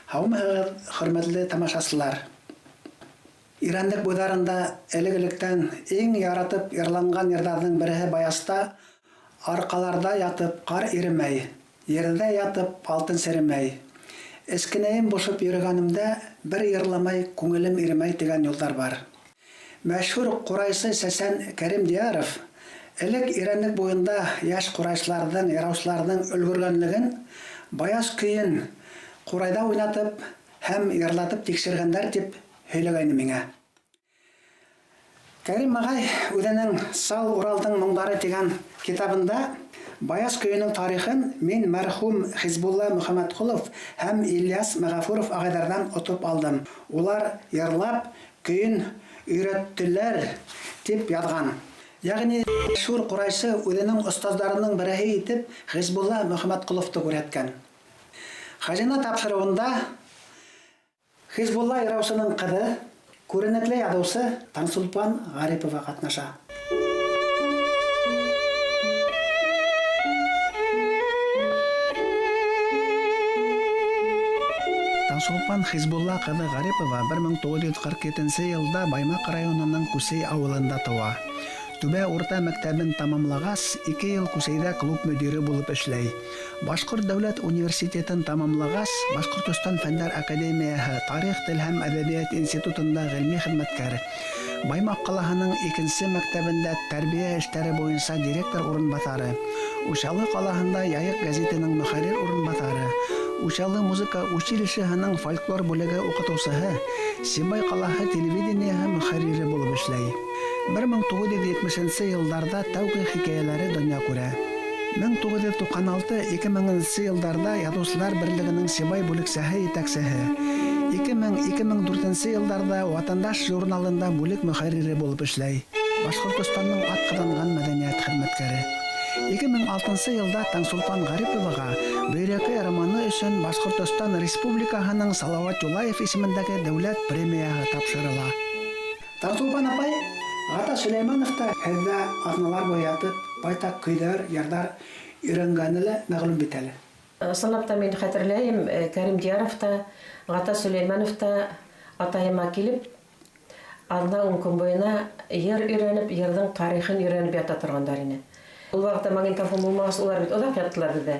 Һаумыһығыҙ, хөрмәтле тамашасылар. Ирандык буйҙарында элек-электән иң яратып йырланған йырҙарҙың береһе баяста «Арҡаларда ятып ҡар иремәй, ерҙә ятып алтын серемәй. Эскенәйем бушып йөрөгәнемдә, бер йырламай күңелем иремәй» тигән юлдар бар. Мәшһүр ҡурайсы Сәсән Кәримдияров элек Ирандык буйында йәш ҡурайсыларҙың, йыраусыларҙың өлгөргәнлеген баяс көйөн ҡурайҙа уйнатып һәм йырлатып тикшергәндәр дип һөйләгәйне миңә. Кәрим ағай үҙенең «Сал Уралдың моңдары» тигән китабында баяс көйөнөң тарихын мин мәрхүм Хизбулла Мөхәммәтҡолов һәм Ильяс Мәғәфүров ағайҙарҙан отоп алдым. Улар йырлап, көйөн өйрәттеләр дип яҙған. Яғни мәшһүр ҡурайсы үҙенең остаздарының береһе итеп Хизбулла Мөхәммәтҡоловты күрһәткән. Хазина тапшырыуында Хизбулла йыраусының ҡыҙы, күренекле яҙыусы Таңсулпан Ғарипова ҡатнаша. Таңсулпан Хизбулла ҡыҙы Ғарипова 1947 йылда Баймаҡ районының Күсей ауылында тыуа. Түбә урта мәктәбен тамамлағас, 2 йыл Күсейҙә клуб мөдире булып эшләй. Башҡорт дәүләт университетын тамамлағас, Башҡортостан Фәндәр академияһы, Тарих, тел һәм әҙәбиәт институтында ғилми хеҙмәткәр. Баймаҡ ҡалаһының 2-нсе мәктәбендә тәрбиә эштәре буйынса директор урынбаҫары. Учалы ҡалаһында Яйыҡ гәзитенең мөхәррир урынбаҫары. Учалы музыка училищеһының фольклор бүлеге уҡытыусыһы, Сибай ҡалаһы телевидениеһы мөхәррире булып эшләй. 1970 йылдарда тәүге хикәйәләре донъя күрә. 1996-2000 йылдарда Яҙыусылар берлегенең Сибай бүлексәһе етәксеһе. 2000-2004 йылдарда Ватандаш журналында бүлек мөхәррире булып эшләй. Башҡортостандың атҡаҙанған мәҙәниәт хеҙмәткәре. 2006 йылда Таңсулпан Ғариповаға «Бөйрәкәй» романы өсөн Башҡортостан Республикаһының Салауат Юлаев исемендәге дәүләт премияһы тапшырыла. Таңсулпан апай, Ғата Сөләймәновта һеҙҙә аҙналар буйы ятып, байтаҡ көйҙәр, ярҙар өйрәнгәне лә мәғлүм бит әле. Ысынлап та мин хәтерләйем, Кәримдияровта, Ғата Сөләймәновта атайыма килеп, аҙна-ун көн буйына йыр өйрәнеп, йырҙың тарихын өйрәнеп ята торғандар ине. Ул ваҡытта магнитофон булмағас, улар бит оҙаҡ яттылар беҙҙә.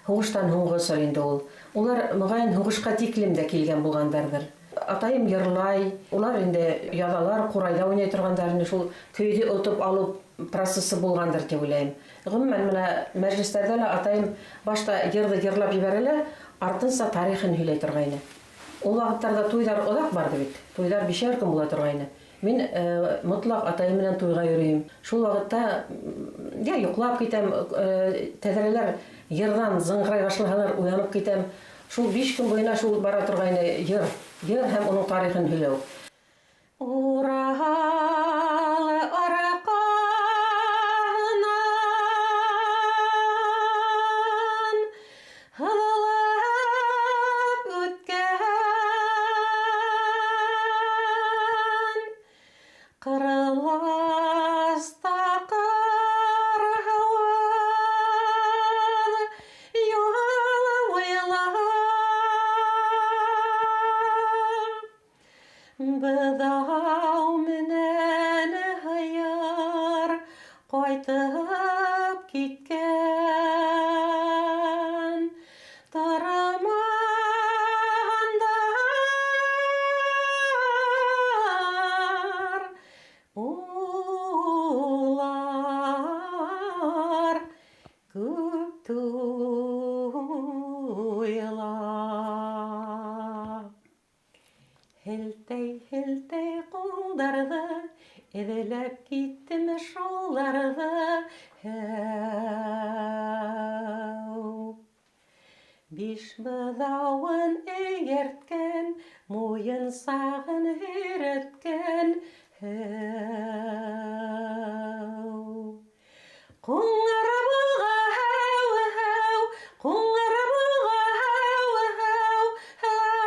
Һуғыштан һуңғы осор инде ул. Улар моғайын һуғышҡа тиклем дә килгән булғандарҙыр. Атайым йырлай, улар инде яҙалар, ҡурайҙа уйнай торғандар ине, шул көйҙө отоп алып процессы булғандыр тип уйлайым. Ғөмүмән, менә мәжлестәрҙә лә атайым башта йырҙы йырлап ебәрә лә, артынса тарихын һөйләй торғайны. Ул ваҡыттарҙа туйҙар оҙаҡ барды бит. Туйҙар 5 көн була торғайны. Мин мотлаҡ атайым менән туйға йөрөйөм. Шул ваҡытта йоҡлап китәм, тәҙрәләр йырҙан зыңғырай башлаһалар, уянып китәм. Шул 5 көн буйына шул бара торғайны йыр һәм уның тарихын һөйләү. Уралы арҡанан һылап үткән ҡырыласта ҡара һауа юлы уйлап быҙау менән һыйыр ҡайтып киткән тарамандар улар күп туйлап. Һелтәй ҡулдарҙы, эҙләп киттем шуларҙы, һәү. 5 быҙауын эйәрткән, муйынсағын һөйрәткән, һәү. Ҡуңыр буға һәү, һәү, ҡуңыр буға һәү, һәү, һәү.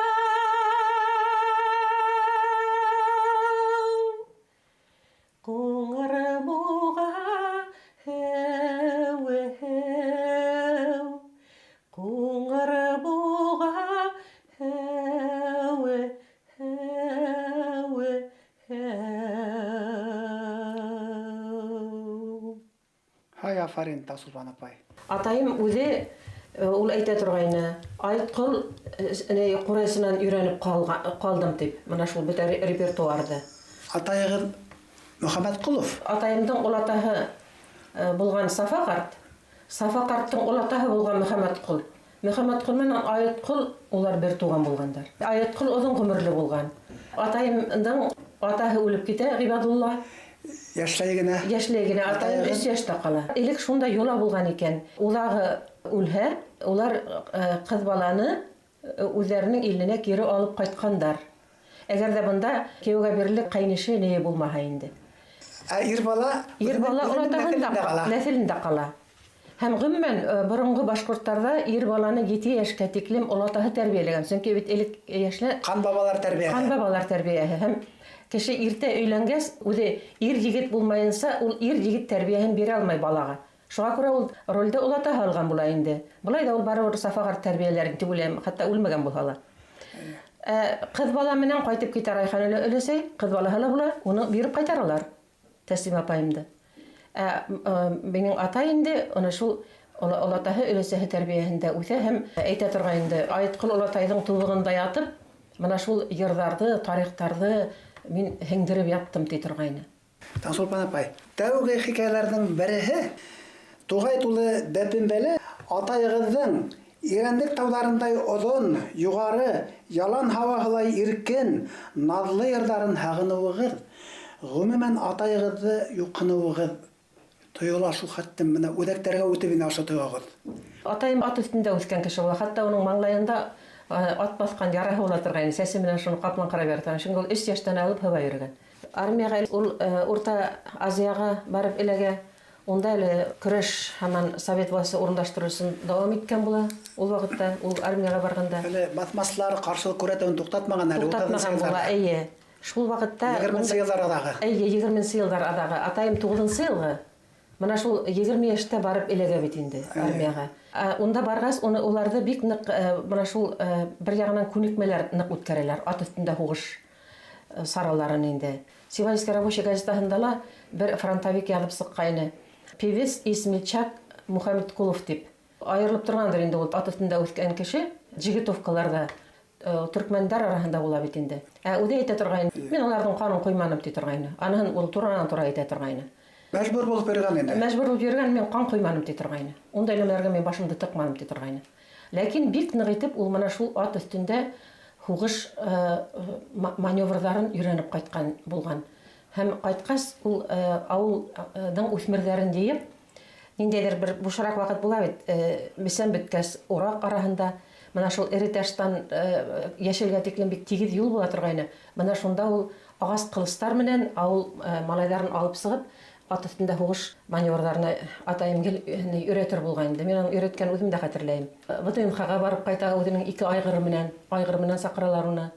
Ҡуңыр буға һәү, һәү, ҡуңыр буға һәү. Афарин Тасулпан апай. Атайым үзе ул әйтә торгайны, айткыл курайсынан өйрәнеп калдым дип. Менә шул бит репертуарды. Атайыгыз Мөхәммәд Кулов. Атайымдың ул атаһы булган Сафа карт. Сафа карттың ул атаһы булган Мөхәммәд Кул. Мөхәммәд Кул менән Айткыл улар бер туган булгандар. Айткыл озын гомерле булган. Атайымдың атаһы үлеп китә, Гыйбадулла. Яшьлегенә атайым 3 яшьтә кала. Илек шунда юла булган икән. Улагы үлһә, улар кыз баланы үзләренең иленә кире алып кайткандар. Әгәр дә бында кияүгә бирелеп кайнышы не булмаһа инде. Ир бала Атаһында нәселендә кала. Һәм гомумән борынгы башкортларда ир баланы 7 яшькә тиклем олатаһы тәрбияләгән. Чөнки бит элек яшьле кан бабалар тәрбияһе. Һәм кеше иртә өйләнгәс, үзе ир җигет булмаенса, ул ир җигет тәрбияһен бирә алмай балага. Шуңа күрә ул рольдә олатаһы алган була инде. Булай да ул барыбер Сафагар тәрбияләрен дип уйлыйм, хәтта үлмәгән булһа. Кыз бала менән кайтып китә Райхан өләсәй, кыз балаһы ла була, уны биреп кайтаралар. Тәслим апайымды. Минең атай инде аны шул олатаһы өләсәһе тәрбияһендә үсә һәм әйтә торган Айткыл олатайдың тулыгында ятып, менә шул йырларны, тарихтарны мин һеңдереп яттым ди торгайны. Таңсулпан апай, тәүге хикәяләрнең береһе тугай тулы бәпембәле атайыгызның Ирәндек тауларындай озон, югары, ялан һаваһылай иркен, наҙлы йырҙарын һағыныуығыҙ, ғөмүмән атайығыҙҙы юҡыныуығыҙ тойола шул хәттем менә үҙәктәргә үтеп инә ошо тойоғоҙ. Атайым ат өҫтөндә үҫкән кеше була, хатта уның маңлайында ат баҫҡан яраһы була торғайны, сәсе менән шуны ҡаплан ҡарап ятҡан. Шуңа ул 3 йәштән алып һыуға йөрөгән. Армияға ул Урта Азияға барып эләгә. Унда әле көрәш һаман Совет власты урындаштырыу өсөн дауам иткән була. Ул вакытта ул армияга барганда. Әле батмаслар каршылык күрәтәвен туктатмаган әле. Туктатмаган була, әйе. Шул вакытта 20 еллар адағы. Әйе, 20 еллар адағы. Атайым 9 елгы. Менә шул 20 яшьтә барып эләгә бит инде армияга. Унда баргас, уларда бик нык менә шул бер ягынан күнекмәләр нык үткәрәләр. Ат өстендә һугыш сараларын инде. Сибайская рабочая газетаһында ла бер фронтовик язып сыккайны. Певец и смельчак Мөхәммәд Кулов дип. Айырылып торгандыр инде ул ат өстендә үскән кеше. Жигитовкаларда төркмәндар араһында була бит инде. Үзе әйтә торгайны. Мин аларның канын койманым ди торгайны. Аныһын ул туранан-тура әйтә торгайны. Мәҗбүр булып йөргән инде. Мәҗбүр булып йөргән, мин кан койманым ди торгайны. Ундай нәмәләргә мин башымды тыкманым ди торгайны. Ләкин бик нык итеп ул менә шул ат өстендә һугыш маневрларын өйрәнеп кайткан булган. Һәм кайткас ул авылның үҫмерҙәрен йыйып, ниндәйҙер бер бушыраҡ ваҡыт була бит, бесән бөткәс ураҡ араһында, менә шул эре таштан йәшелгә тиклем бик тигеҙ юл була торғайны. Менә шунда ул ағас ҡылыстар менән ауыл малайҙарын алып сығып, ат өҫтөндә һуғыш маневрҙарына атайым өйрәтер булған. Мин аны өйрәткән үҙем дә хәтерләйем. ВДНХ-ға барып ҡайта үҙенең 2 айғыры менән саҡыралар уны.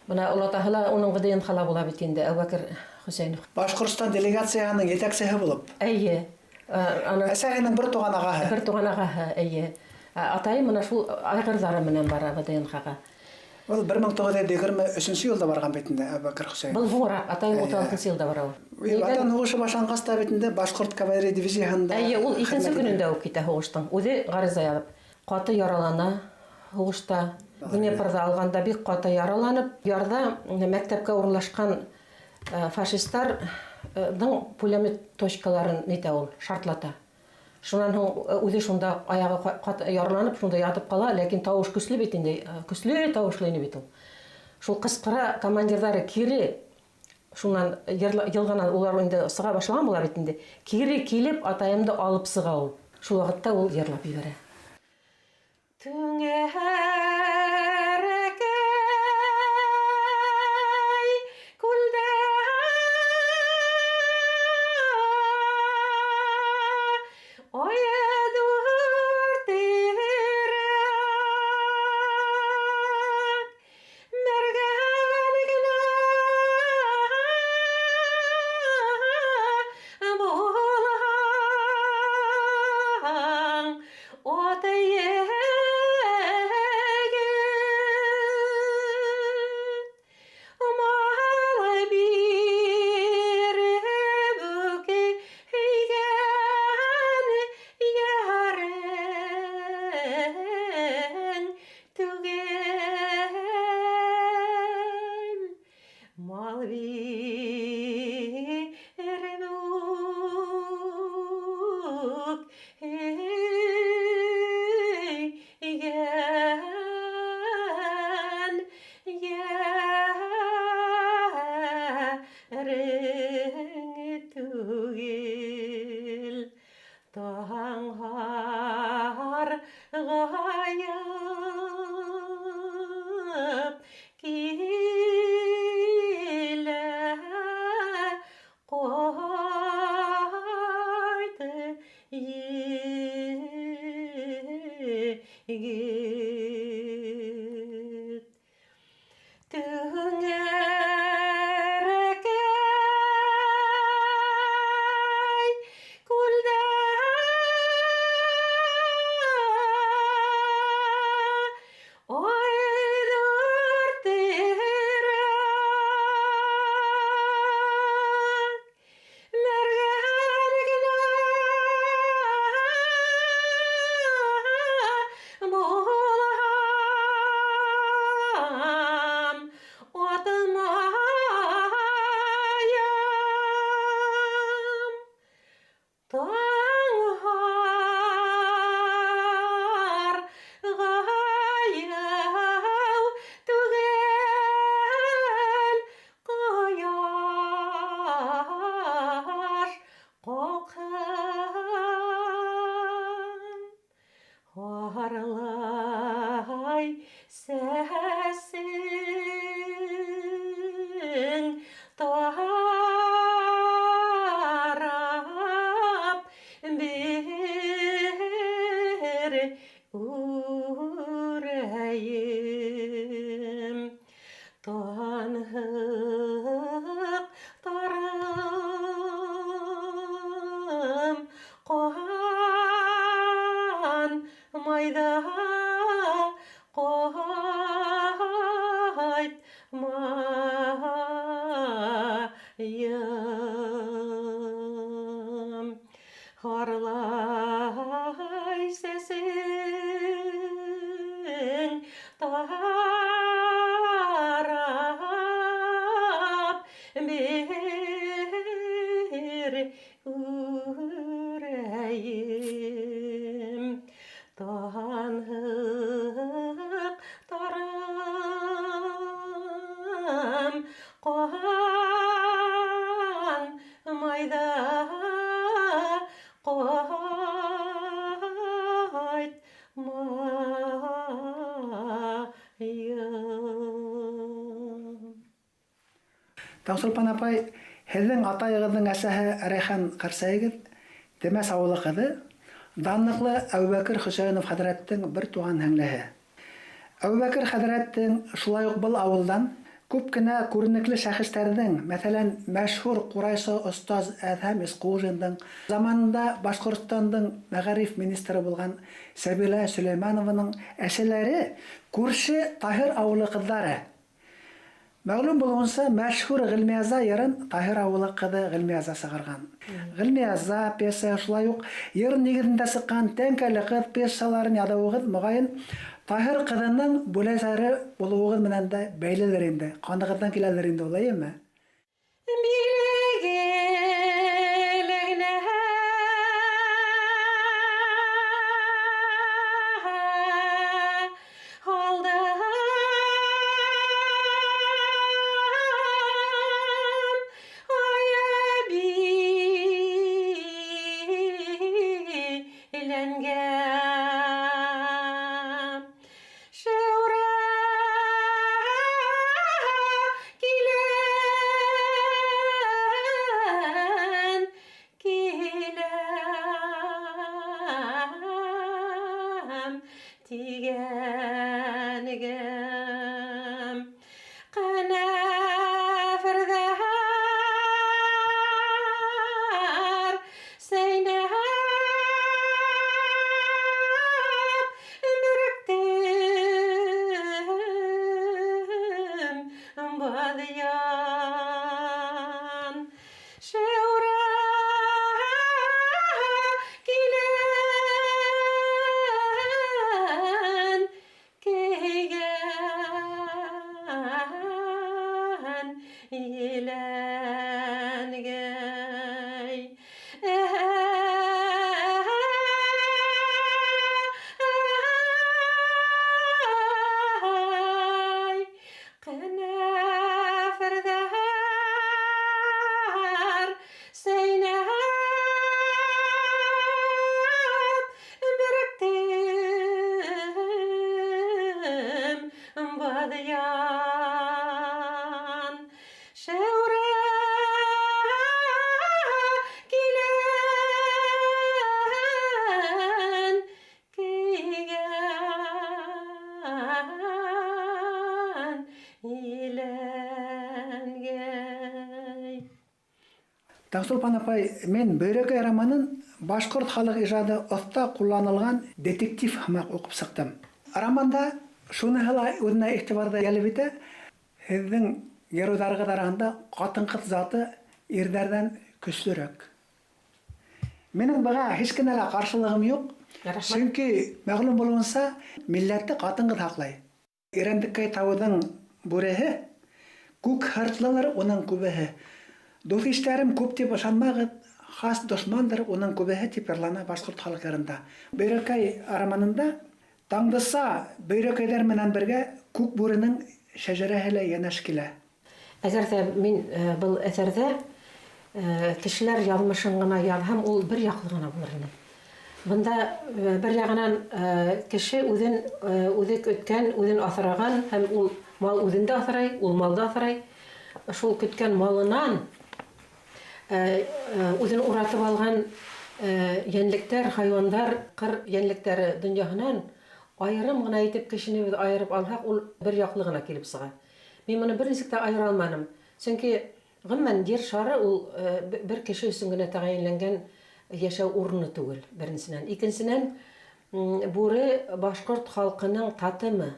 Менә олатаһы ла уның ВДНХ-ла була бит инде, Әбүбәкер Хөсәйнов. Башҡортостан делегацияһының етәксеһе булып. Әйе. Әсәһенең бер туған ағаһы. Бер туған ағаһы, әйе. Атайым менә шул айғырҙары менән бара ВДНХ-ға. Ул 1923 елда барган бит инде Әбүбәкер Хөсәйнов. Был һуңыраҡ, атайым 36 елда бара ул. Ватан һуғышы башланғас та бит инде башҡорт кавалерия дивизияһында. Әйе, ул 2-нче көнөндә үк китә һуғыштың. Үҙе ғариза яҙып. Ҡаты яралана һуғышта. Днепрҙа алғанда бик ҡаты яраланып, ярҙа мәктәпкә урынлашҡан фашистарҙың пулемет точкаларын нитә ул, шартлата. Шунан һуң үҙе шунда аяғы яраланып, шунда ятып ҡала, ләкин тауыш көслө бит инде, көслө тауышлы ине бит ул. Шул ҡысҡыра командирҙары кире, шунан йылғанан улар инде сыға башлаған була бит инде, кире килеп атайымды алып сыға ул. Шул ваҡытта ул йырлап ебәрә. gayip kile koydu yigit. Tüngärgäy kulda oydurtirak mergärgina molam otmayam Tanghar gayav tugel koyar kokan Harlay sesin tarap bir urayım tanhık tarım kohan mayda koytmayım harlay sesin tarap bir urayım tanhık tarım kohan mayda koytmayım. Таңсулпан апай, һеҙҙең атайығыҙҙың әсәһе Рәйхан ҡарсайығыҙ Темәс ауылы ҡыҙы, данлыҡлы Әбүбәкер Хөсәйенов хәҙрәттең бер туған һеңлеһе. Әбүбәкер хәҙрәттең шулай уҡ был ауылдан күп кенә күренекле шәхестәрҙең, мәҫәлән, мәшһүр Ҡурайсы остаз Әҙһәм Исҡужиндың, заманында Башҡортостандың мәғариф министры булған Сәбилә Сөләймәнованың әсәләре күрше Таһир ауылы ҡыҙҙары. Мәғлүм булыуынса, мәшһүр Ғилмияза йырын Таһир ауылы ҡыҙы Ғилмияза сығарған. Ғилмияза пьеса, шулай уҡ йыр нигеҙендә сыҡҡан Тәңкәле ҡыҙ пьесаларын яҙыуығыҙ, моғайын, Таһир ҡыҙының бүләсәре булыуығыҙ менән дә бәйлелер инде. Ҡанығыҙҙан киләлер инде, улайымы? Тигәнегем ҡәнәферҙәр сәйнәп бөрктөм баҙян шәүрә килән кейгән адыян, шәүрә килән, көйгән иләнгәй. Таңсулпан апай, мен Бөйрәкәй романын башкорт халык ижады оста кулланылган детектив һымак укып сыктым. Романда шуныһы ла үзенә игътибарда ялеп итә, һеҙҙең геройҙарығыҙ араһында ҡатын-ҡыҙ заты ирҙәрҙән көслөрәк. Минең быға һис кенә лә ҡаршылығым юҡ, сөнки мәғлүм булыуынса милләтте ҡатын-ҡыҙ һаҡлай. Ирәндекәй тауҙың бүреһе, күк һыртлылыр уның күбеһе. Дуҫ иштәрем күп тип ышанмағыҙ, хас дошмандыр уның күбеһе тип йырлана башҡорт халыҡ-йырында. Бөйрәкәй романында Таңдыса Бөйрәкәйҙәр менән бергә күк бүренең шәжәрәһе лә йәнәш килә. Әгәр ҙә мин был әҫәрҙә кешеләр яҙмышын ғына яҙһам, ул бер яҡлы ғына булыр ине. Бында бер яғынан кеше үҙе көткән, үҙен аҫыраған, һәм ул мал үҙендә аҫырай, ул малды аҫырай. Шул көткән малынан үҙен уратып алған йәнлектәр, хайуандар, ҡыр йәнлектәре донъяһынан айырым ғына итеп кешене айырып алһаҡ, ул бер яҡлы ғына килеп сыға. Мин моны бер нисек тә айыра алманым. Сөнки ғөмүмән Ер шары ул бер кеше өсөн генә тәғәйенләнгән йәшәү урыны түгел, беренсенән. Икенсенән, бүре башҡорт халҡының татымы.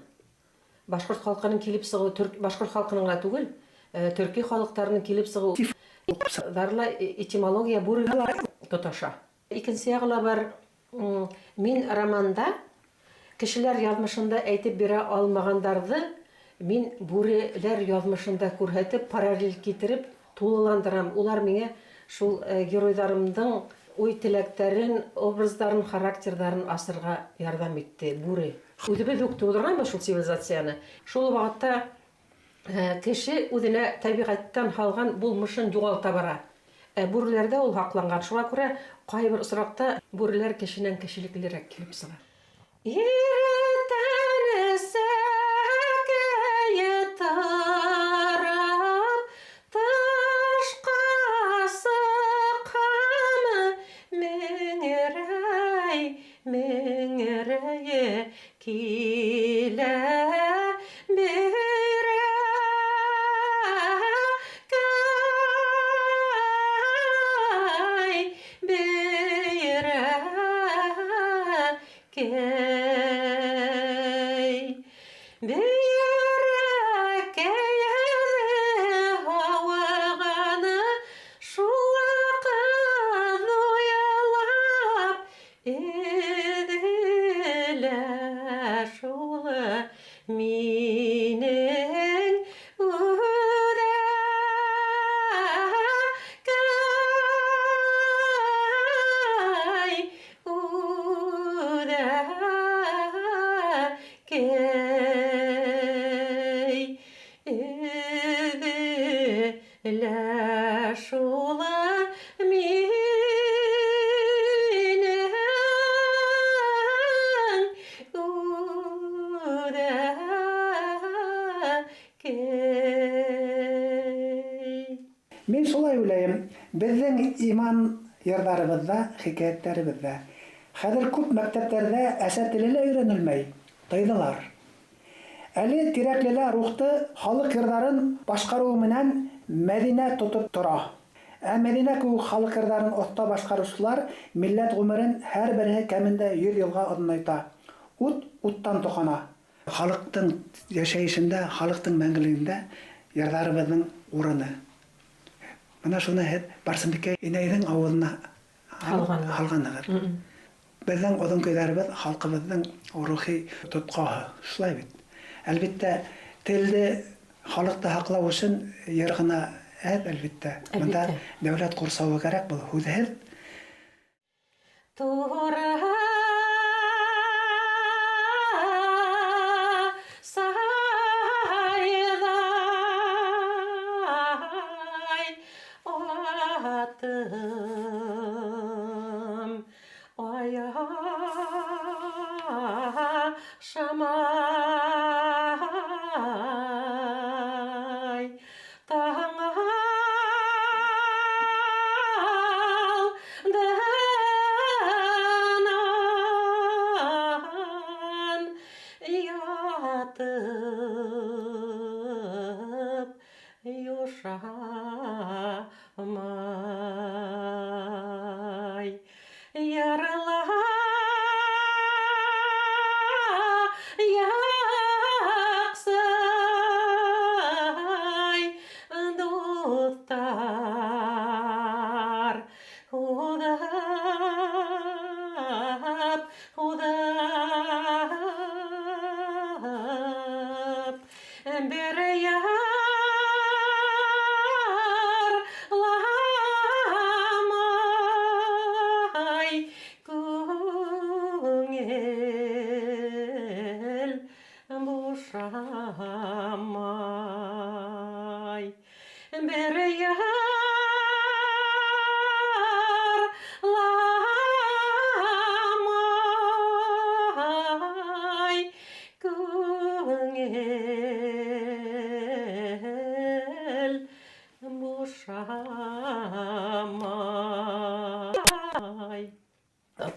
Башҡорт халҡының килеп сығыу, башҡорт халҡының ғына түгел, төрки халыҡтарының килеп сығыу дарла этимология бүрегә тоташа. Икенсе яғы ла бар, мин романда кешеләр яҙмышында әйтеп бирә алмағандарҙы мин бүреләр яҙмышында күрһәтеп, параллель китереп, тулыландырам. Улар миңә шул геройҙарымдың уй-теләктәрен, образдарын, характерҙарын асырға ярҙам итте бүре. Үҙебеҙ үк тыуҙырғанбыҙ шул цивилизацияны. Шул ваҡытта кеше үҙенә тәбиғәттән һалған булмышын юғалта бара. Бүреләрҙә ул һаҡланған. Шуға күрә ҡайбер осраҡта бүреләр кешенән кешелеклерәк килеп сыға. Иртән сәкәйе тарап, тышҡа сыҡһамы, меңерәйе килә Мин шулай уйлайым, беҙҙең иман йырҙарыбыҙҙа, хикәйәттәребеҙҙә. Хәҙер күп мәктәптәрҙә әсә теле лә өйрәнелмәй, тыйҙылар. Әле Тирәклелә рухты халыҡ йырҙарын башҡарыуы менән Мәҙинә тотоп тора. Ә Мәҙинә кеүек халыҡ йырҙарын оҫта башҡарыусылар милләт ғүмерен һәр береһе кәмендә 100 йылға оҙонайта. Ут уттан тоҡана. Халыҡтың йәшәйешендә, халыҡтың мәңгелегендә йырҙарыбыҙҙың урыны. Бына шуны һеҙ Барсынбикә инәйҙең ауыҙына һалғанығыҙ. Беҙҙең оҙон көйҙәребеҙ халҡыбыҙҙың рухи тотҡаһы. Шулай бит. Әлбиттә, телде, халыҡты һаҡлау өсөн йыр ғына әҙ, әлбиттә. Бында дәүләт ҡурсауы кәрәк был. Һүҙһеҙ.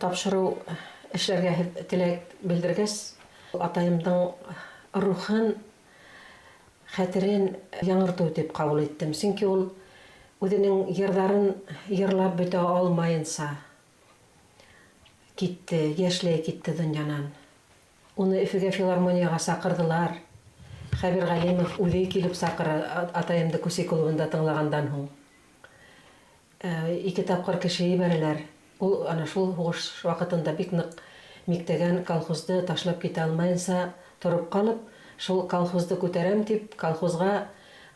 тапшыру эшләргә теләк белдергәс, атайымның рухын, хәтерен яңырту дип кабул иттем. Чөнки ул үзенең йырларын йырлап бетә алмаенса китте, яшьләй китте дөньянан. Уны Өфөгә филармонияга сакырдылар. Хәбир Галимов үзе килеп сакыра атайымды күсе клубында тыңлагандан һуң. 2 тапкыр кеше ибәрәләр. Ул ана шул хуш вакытында бик нык миктәгән колхозды ташлап китә алмаенса торып калып, шул колхозды күтәрәм дип, колхозга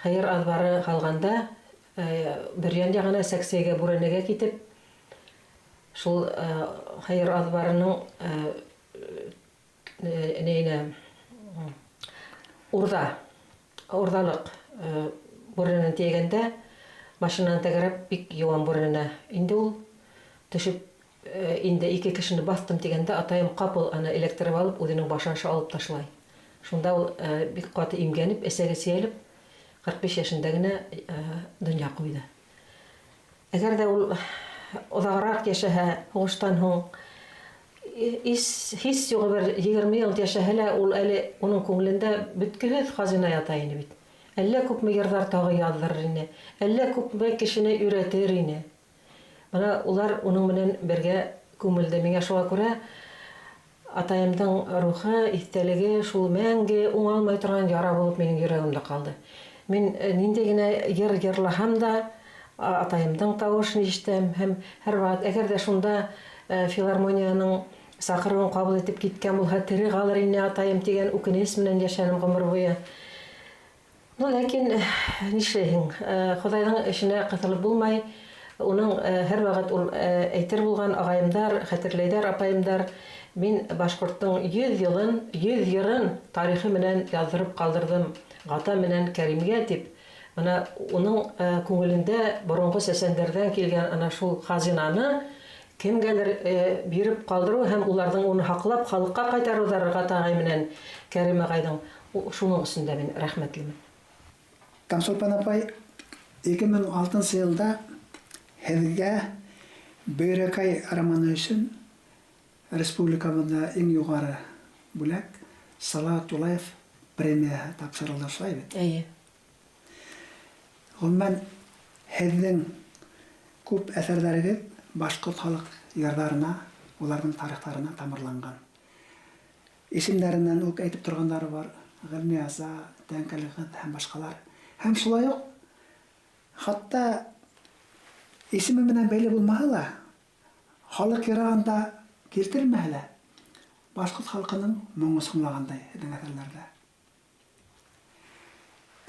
хәер адбары халганда Бөрьян ягына Сәксәйгә Бүрәнәгә китеп, шул хәер адбарының урдалык бүрәнәне тигәндә машинаны тәгәрәп бик юан бүрәнә. Инде ул төшеп инде 2 кешене бастым дигәндә атайым капыл аны электреп алып үзенең башашы алып ташлай. Шунда ул бик каты имгәнеп, әсәгә сөялеп 45 яшендә генә дөнья куйды. Әгәр дә ул озаграк яшәһә, хуштан һуң хис югы бер 20 ел яшәһә лә, ул әле уның күңелендә бүткеһез хазина ята иде бит. Әллә күпме йырлар тагы яздырыр ине, әллә күпме кешене өйрәтер ине. Бана улар уның белән бергә күмелде. Миңа шуңа күрә атайымның рухы, истәлеге шул мәңге уңалмай торган яра булып минең йөрәгемдә калды. Мин нинди генә йырлаһам да атайымның тавышын ишетәм һәм һәрвакыт әгәр дә шунда филармонияның сакыруын кабул итеп киткән булса, тере калыр ине атайым дигән үкенеч белән яшәнем гомер буе. Ләкин нишләйһең, Худайның эшенә кытылып булмай, уның һәрвакыт ул әйтер булган агайымдар, хәтерләйдәр апайымдар, мин башкорттың 100 йырын тарихы менән яздырып калдырдым. Гата менән Кәримгә дип, ана уның күңелендә борынгы сәсәндәрдән килгән ана шул хазинаны кемгәлер биреп калдыру һәм уларның уны хаклап халыкка кайтарулары Гатагай менән Кәрим агайның шуның өстендә мин рәхмәтлемен. Таңсулпан апай 2006 елда һеҙгә Бөйрәкәй романы өсөн республикабыҙҙа иң юғары бүләк Салауат Юлаев премияһы тапшырылды, шулай бит? Әйе. Ғөмүмән һеҙҙең күп әҫәрҙәрегеҙ башҡорт халыҡ йырҙарына, уларҙың тарихтарына тамырланған. Исемдәренән үк әйтеп торғандары бар, Ғилмияза, Тәңкәлегеҙ һәм башҡалар. Һәм шулай уҡ, хатта исеме менән бәйле булмаһа ла, халыҡ йырағында килтермәһә лә, башҡорт халҡының моңо сыңлағандай һеҙҙең әҫәрҙәрҙә.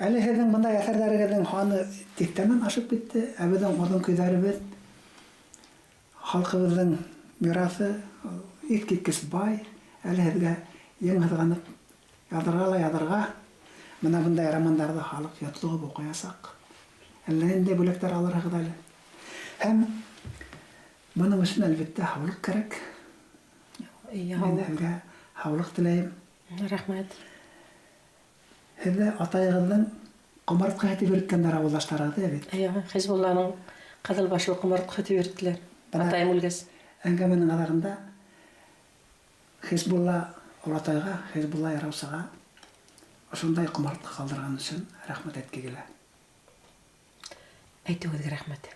Әле һеҙҙең бындай әҫәрҙәрегеҙҙең һаны тиҫтәнән ашып китте, ә беҙҙең оҙон көйҙәребеҙ, халҡыбыҙҙың мираҫы иҫ киткес бай, әле һеҙгә еңһыҙғанып яҙырға ла яҙырға, мына бындай романдарҙы халыҡ йотлоғоп уҡыясаҡ. Әллә ниндәй бүләктәр алырһығыҙ әле. Һәм бының өсөн әлбиттә һаулыҡ кәрәк. Мин һеҙгә һаулыҡ теләйем. Рәхмәт. Һеҙҙә атайығыҙҙың ҡомартҡыһы тип йөрөткәндәр ауылдаштарығыҙ бит. Хизбулланың ҡыҙыл башлы ҡомартҡыһы тип йөрөттөләр. Атайым үлгәс. Әңгәмәнең аҙағында Хизбулла олатайға, Хизбулла яраусыға ошондай ҡомартҡы ҡалдырған өсөн рәхмәт әйткегелә. Әйтеүегеҙгә рәхмәт.